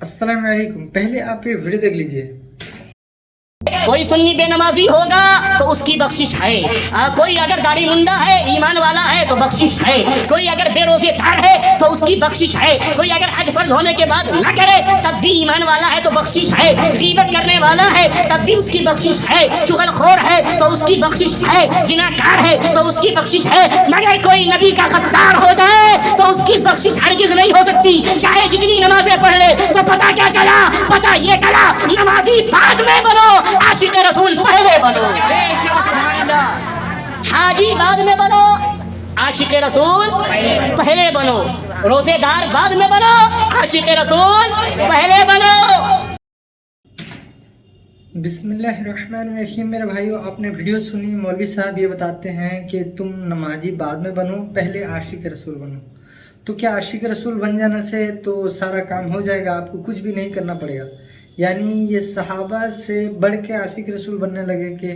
السلام علیکم. پہلے آپ یہ ویڈیو دیکھ لیجئے. کوئی سنی بے نمازی ہوگا تو اس کی بخشش ہے. کوئی اگر داڑھی منڈا ہے ایمان والا ہے تو بخشش ہے. کوئی اگر بے روزے دار ہے تو اس کی بخشش ہے. کوئی اگر حج فرض ہونے کے بعد نہ کرے تب بھی ایمان والا ہے تو بخشش ہے. غیبت کرنے والا ہے تب بھی اس کی بخشش ہے. چغل خور ہے تو اس کی بخشش ہے. زناکار ہے تو اس کی بخشش ہے. مگر کوئی نبی کا غدار ہو جائے تو اس کی بخشش ہرگز نہیں ہو سکتی. چاہے جتنی نمازیں پڑھ لے. تو پتہ کیا چلا؟ پتہ یہ چلا نمازی بعد میں بنو، عاشق رسول پہلے بنو. حاجی بعد میں بنو، عاشق رسول پہلے بنو. روزے دار بعد میں بنو، عاشق رسول پہلے بنو. بسم اللہ الرحمن الرحیم. میرے بھائیو، آپ نے ویڈیو سنی. مولوی صاحب یہ بتاتے ہیں کہ تم نمازی بعد میں بنو، پہلے عاشق رسول بنو. تو کیا عاشق رسول بن جانے سے تو سارا کام ہو جائے گا؟ آپ کو کچھ بھی نہیں کرنا پڑے گا؟ یعنی یہ صحابہ سے بڑھ کے عاشق رسول بننے لگے کہ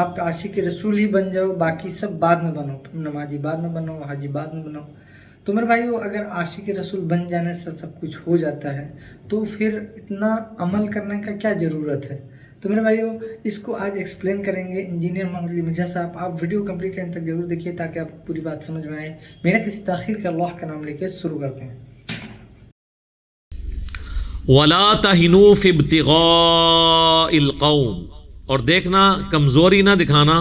آپ عاشق رسول ہی بن جاؤ، باقی سب بعد میں بنو، نمازی بعد میں بنو، حاجی بعد میں بنو. تو میرے بھائیو، اگر عاشق رسول بن جانے سے سب کچھ ہو جاتا ہے تو پھر اتنا عمل کرنے کا کیا ضرورت ہے؟ تو میرے بھائیو، اس کو آج ایکسپلین کریں گے انجینئر محمد علی مرزا صاحب. آپ ویڈیو کمپلیٹ اینڈ تک ضرور دیکھیے تاکہ آپ کو پوری بات سمجھ میں آئے. میرا کسی تاخیر کا اللہ کا نام لے کے شروع کرتے ہیں. وَلَا تَهِنُوا فِي ابْتِغَاءِ الْقَوْمِ، اور دیکھنا کمزوری نہ دکھانا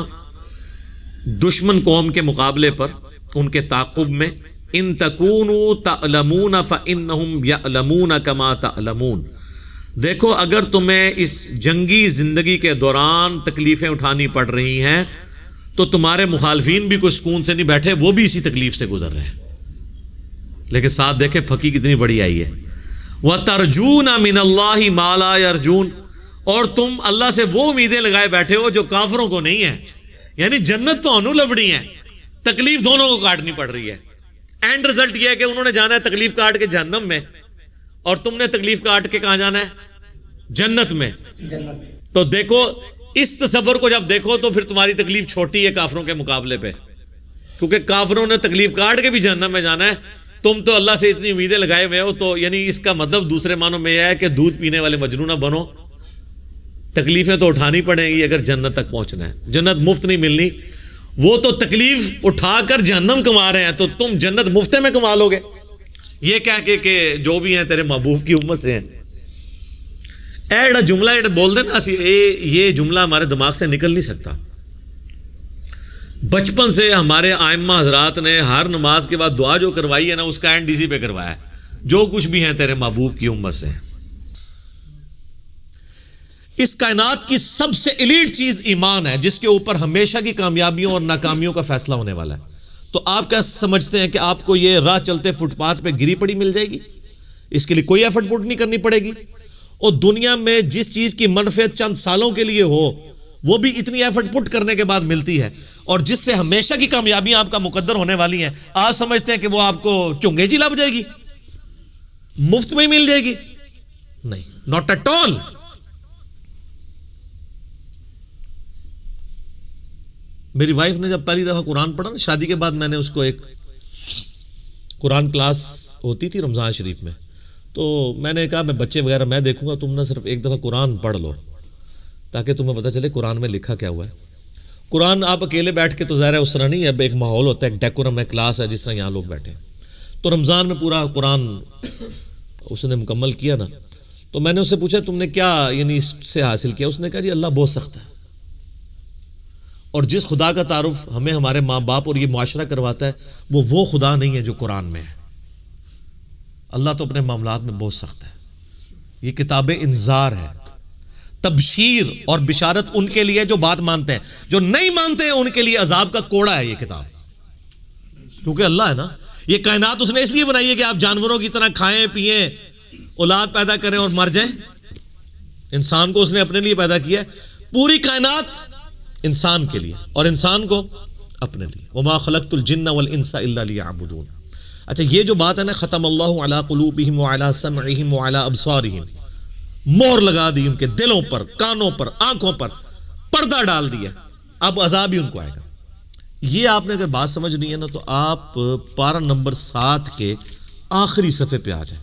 دشمن قوم کے مقابلے پر، ان کے تعاقب میں. ان تکونوا تعلمون فإنهم يعلمون كما تعلمون. دیکھو، اگر تمہیں اس جنگی زندگی کے دوران تکلیفیں اٹھانی پڑ رہی ہیں تو تمہارے مخالفین بھی کوئی سکون سے نہیں بیٹھے، وہ بھی اسی تکلیف سے گزر رہے ہیں. لیکن ساتھ دیکھیں پھکی کتنی بڑی آئی ہے. وَتَرْجُونَ مِنَ اللَّهِ مَا لَا يَرْجُونَ، اور تم اللہ سے وہ امیدیں لگائے بیٹھے ہو جو کافروں کو نہیں ہیں. یعنی جنت تو انہوں لبڑی ہیں، تکلیف دونوں کو کاٹنی پڑ رہی ہے. اینڈ رزلٹ یہ ہے کہ انہوں نے جانا ہے تکلیف کاٹ کے جہنم میں، اور تم نے تکلیف کاٹ کے کہاں جانا ہے؟ جنت میں. تو دیکھو، اس تصور کو جب دیکھو تو پھر تمہاری تکلیف چھوٹی ہے کافروں کے مقابلے پہ، کیونکہ کافروں نے تکلیف کاٹ کے بھی جہنم میں جانا ہے. تم تو اللہ سے اتنی امیدیں لگائے ہوئے ہو. تو یعنی اس کا مطلب دوسرے معنوں میں یہ ہے کہ دودھ پینے والے مجنون نہ بنو، تکلیفیں تو اٹھانی پڑیں گی اگر جنت تک پہنچنا ہے. جنت مفت نہیں ملنی. وہ تو تکلیف اٹھا کر جہنم کما رہے ہیں، تو تم جنت مفتے میں کما لو گے یہ کہہ کے کہ جو بھی ہیں تیرے محبوب کی امت سے ہیں. ایڈا جملہ بول دینا، یہ جملہ ہمارے دماغ سے نکل نہیں سکتا. بچپن سے ہمارے ائمہ حضرات نے ہر نماز کے بعد دعا جو کروائی ہے نا، اس کا اینڈ اسی پہ کروایا ہے، جو کچھ بھی ہیں تیرے محبوب کی امت سے. اس کائنات کی سب سے ایلیٹ چیز ایمان ہے، جس کے اوپر ہمیشہ کی کامیابیوں اور ناکامیوں کا فیصلہ ہونے والا ہے. تو آپ کیا سمجھتے ہیں کہ آپ کو یہ راہ چلتے فٹ پاتھ پہ گری پڑی مل جائے گی؟ اس کے لیے کوئی ایفرٹ پٹ نہیں کرنی پڑے گی. اور دنیا میں جس چیز کی منفعت چند سالوں کے لیے ہو، وہ بھی اتنی ایفرٹ پٹ کرنے کے بعد ملتی ہے. اور جس سے ہمیشہ کی کامیابیاں آپ کا مقدر ہونے والی ہیں، آپ سمجھتے ہیں کہ وہ آپ کو چنگے جی لگ جائے گی، مفت میں ہی مل جائے گی؟ نہیں، ناٹ ایٹ آل. میری وائف نے جب پہلی دفعہ قرآن پڑھا نا شادی کے بعد، میں نے اس کو ایک قرآن کلاس ہوتی تھی رمضان شریف میں، تو میں نے کہا میں بچے وغیرہ میں دیکھوں گا، تم نے صرف ایک دفعہ قرآن پڑھ لو تاکہ تمہیں پتہ چلے قرآن میں لکھا کیا ہوا ہے. قرآن آپ اکیلے بیٹھ کے تو ظاہر ہے اس طرح نہیں ہے، اب ایک ماحول ہوتا ہے، ایک ڈیکورم ہے، کلاس ہے، جس طرح یہاں لوگ بیٹھے ہیں. تو رمضان میں پورا قرآن اس نے مکمل کیا نا. تو میں نے اس سے پوچھا تم نے کیا یعنی اس سے حاصل کیا؟ اس نے کہا جی اللہ بہت سخت ہے، اور جس خدا کا تعارف ہمیں ہمارے ماں باپ اور یہ معاشرہ کرواتا ہے وہ خدا نہیں ہے جو قرآن میں ہے. اللہ تو اپنے معاملات میں بہت سخت ہے. یہ کتاب انذار ہے، تبشیر اور بشارت ان کے لیے جو بات مانتے ہیں. جو نہیں مانتے ہیں ان کے لیے عذاب کا کوڑا ہے یہ کتاب. کیونکہ اللہ ہے نا، یہ کائنات اس نے اس لیے بنائی ہے کہ آپ جانوروں کی طرح کھائیں پیئیں، اولاد پیدا کریں اور مر جائیں. انسان کو اس نے اپنے لیے پیدا کیا ہے، پوری کائنات انسان کے لیے، اور انسان کو اپنے لیے. وما خلقت الجن والانس الا لیعبدون. اچھا، یہ جو بات ہے نا، ختم اللہ علی قلوبہم وعلی سمعہم وعلی ابصارہم، مہر لگا دی ان کے دلوں پر، کانوں پر، آنکھوں پر، پردہ ڈال دیا، اب عذاب ہی ان کو آئے گا. یہ آپ نے اگر بات سمجھنی ہے نا تو آپ پارہ نمبر 7 کے آخری صفحے پہ آ جائیں.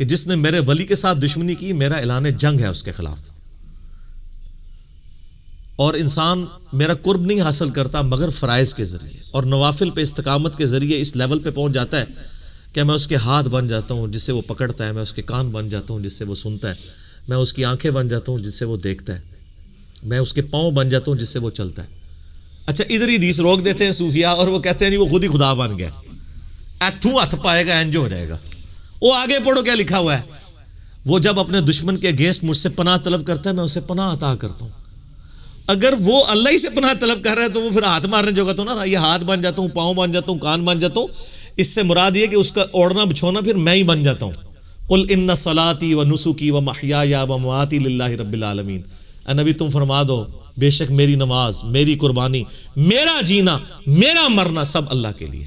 کہ جس نے میرے ولی کے ساتھ دشمنی کی میرا اعلان جنگ ہے اس کے خلاف. اور انسان میرا قرب نہیں حاصل کرتا مگر فرائض کے ذریعے اور نوافل پہ استقامت کے ذریعے اس لیول پہ پہنچ جاتا ہے کہ میں اس کے ہاتھ بن جاتا ہوں جس سے وہ پکڑتا ہے, میں اس کے کان بن جاتا ہوں جس سے وہ سنتا ہے, میں اس کی آنکھیں بن جاتا ہوں جس سے وہ دیکھتا ہے, میں اس کے پاؤں بن جاتا ہوں جس سے وہ چلتا ہے. اچھا ادھر ہی حدیث روک دیتے ہیں صوفیاء اور وہ کہتے ہیں نہیں وہ خود ہی خدا بن گیا, ایتھوں ہاتھ پائے گا انج ہو جائے گا. وہ آگے پڑھو کیا لکھا ہوا ہے, وہ جب اپنے دشمن کے اگینسٹ مجھ سے پناہ طلب کرتا ہے میں اسے پناہ عطا کرتا ہوں. اگر وہ اللہ ہی سے پناہ طلب کر رہا ہے تو وہ پھر ہاتھ مارنے جو گا تو نا, یہ ہاتھ بن جاتا ہوں, پاؤں بن جاتا ہوں, کان بن جاتا ہوں. اس سے مراد یہ کہ اس کا اوڑھنا بچھونا پھر میں ہی بن جاتا ہوں. قل ان صلاتی و نسکی و محیای و مماتی للہ رب العالمین. اے نبی تم فرما دو بے شک میری نماز, میری قربانی, میرا جینا, میرا مرنا سب اللہ کے لیے.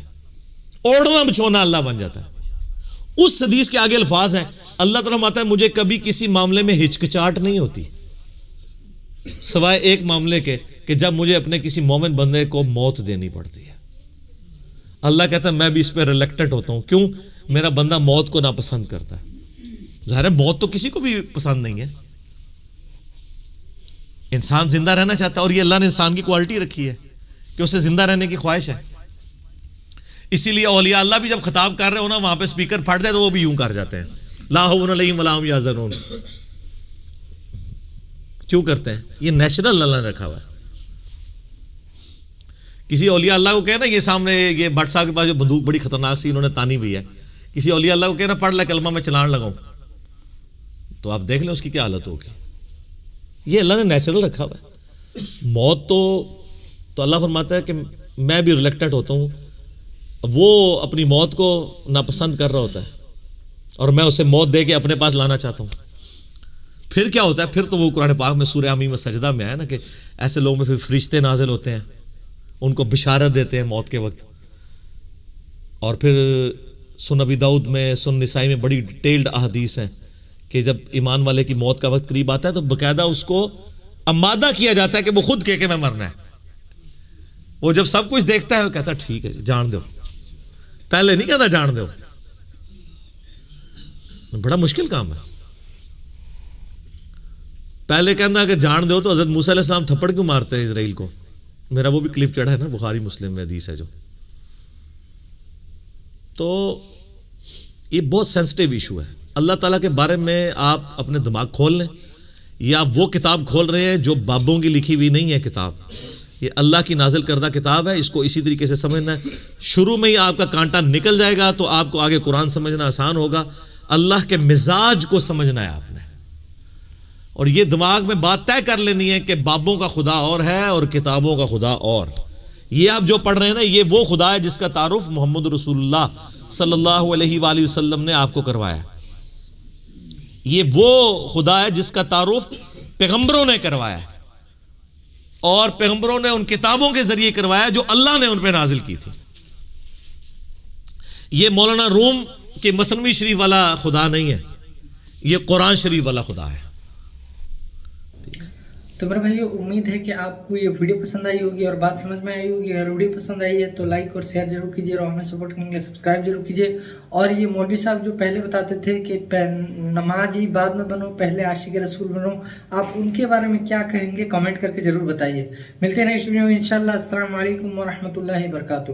اوڑھنا بچھونا اللہ بن جاتا ہے. اس حدیث کے آگے الفاظ ہیں اللہ تعالیٰ فرماتا ہے مجھے کبھی کسی معاملے میں ہچکچاہٹ نہیں ہوتی سوائے ایک معاملے کے کہ جب مجھے اپنے کسی مومن بندے کو موت دینی پڑتی ہے. اللہ کہتا ہے میں بھی اس پہ ریلیکٹنٹ ہوتا ہوں. کیوں؟ میرا بندہ موت کو ناپسند کرتا ہے. ظاہر ہے موت تو کسی کو بھی پسند نہیں ہے, انسان زندہ رہنا چاہتا ہے اور یہ اللہ نے انسان کی کوالٹی رکھی ہے کہ اسے زندہ رہنے کی خواہش ہے. اسی لیے اولیاء اللہ بھی جب خطاب کر رہے ہو نا وہاں پہ اسپیکر پھٹ جائے تو وہ بھی یوں کر جاتے ہیں لا خوف علیہم ولا هم یحزنون. کیوں کرتے ہیں؟ یہ نیچرل اللہ نے رکھا ہوا ہے. کسی اولیاء اللہ کو کہنا یہ سامنے یہ بھٹ صاحب کے پاس جو بندوق بڑی خطرناک سی انہوں نے تانی ہوئی ہے, کسی اولیاء اللہ کو کہنا پڑھ لے کلمہ میں چلان لگاؤں تو آپ دیکھ لیں اس کی کیا حالت ہوگی. یہ اللہ نے نیچرل رکھا ہوا ہے. موت تو اللہ فرماتا ہے کہ میں بھی ریلیکٹنٹ ہوتا ہوں. وہ اپنی موت کو ناپسند کر رہا ہوتا ہے اور میں اسے موت دے کے اپنے پاس لانا چاہتا ہوں. پھر کیا ہوتا ہے؟ پھر تو وہ قرآن پاک میں سورہ حمیم سجدہ میں ہے نا کہ ایسے لوگوں میں پھر فرشتے نازل ہوتے ہیں, ان کو بشارت دیتے ہیں موت کے وقت. اور پھر سن ابی داؤد میں, سن نسائی میں بڑی ڈیٹیلڈ احادیث ہیں کہ جب ایمان والے کی موت کا وقت قریب آتا ہے تو باقاعدہ اس کو آمادہ کیا جاتا ہے کہ وہ خود کہے کہ میں مرنا ہے. وہ جب سب کچھ دیکھتا ہے وہ کہتا ہے ٹھیک ہے جان دو. پہلے نہیں کہتا جان دو. بڑا مشکل کام ہے. پہلے کہنا کہ جان دو تو حضرت موسیٰ علیہ السلام تھپڑ کیوں مارتے ہیں اسرائیل کو؟ میرا وہ بھی کلپ چڑھا ہے نا بخاری مسلم میں حدیث ہے جو. تو یہ بہت سینسٹیو ایشو ہے. اللہ تعالیٰ کے بارے میں آپ اپنے دماغ کھول لیں, یا آپ وہ کتاب کھول رہے ہیں جو بابوں کی لکھی ہوئی نہیں ہے کتاب, یہ اللہ کی نازل کردہ کتاب ہے. اس کو اسی طریقے سے سمجھنا ہے. شروع میں ہی آپ کا کانٹا نکل جائے گا تو آپ کو آگے قرآن سمجھنا آسان ہوگا. اللہ کے مزاج کو سمجھنا ہے آپ نے, اور یہ دماغ میں بات طے کر لینی ہے کہ بابوں کا خدا اور ہے اور کتابوں کا خدا اور. یہ آپ جو پڑھ رہے ہیں نا یہ وہ خدا ہے جس کا تعارف محمد رسول اللہ صلی اللہ علیہ وآلہ وسلم نے آپ کو کروایا. یہ وہ خدا ہے جس کا تعارف پیغمبروں نے کروایا ہے, اور پیغمبروں نے ان کتابوں کے ذریعے کروایا جو اللہ نے ان پہ نازل کی تھی. یہ مولانا روم کے مثنوی شریف والا خدا نہیں ہے, یہ قرآن شریف والا خدا ہے. تو میرے بھائی امید ہے کہ آپ کو یہ ویڈیو پسند آئی ہوگی اور بات سمجھ میں آئی ہوگی. اگر ویڈیو پسند آئی ہے تو لائک اور شیئر ضرور کیجیے, اور ہمیں سپورٹ کرنے کے لیے سبسکرائب ضرور کیجیے. اور یہ مولوی صاحب جو پہلے بتاتے تھے کہ نمازی بعد میں بنو پہلے عاشق رسول بنو, آپ ان کے بارے میں کیا کہیں گے کامنٹ کر کے ضرور بتائیے. ملتے ہیں نیکسٹ ویڈیو میں انشاءاللہ. السلام علیکم ورحمۃ اللہ وبرکاتہ.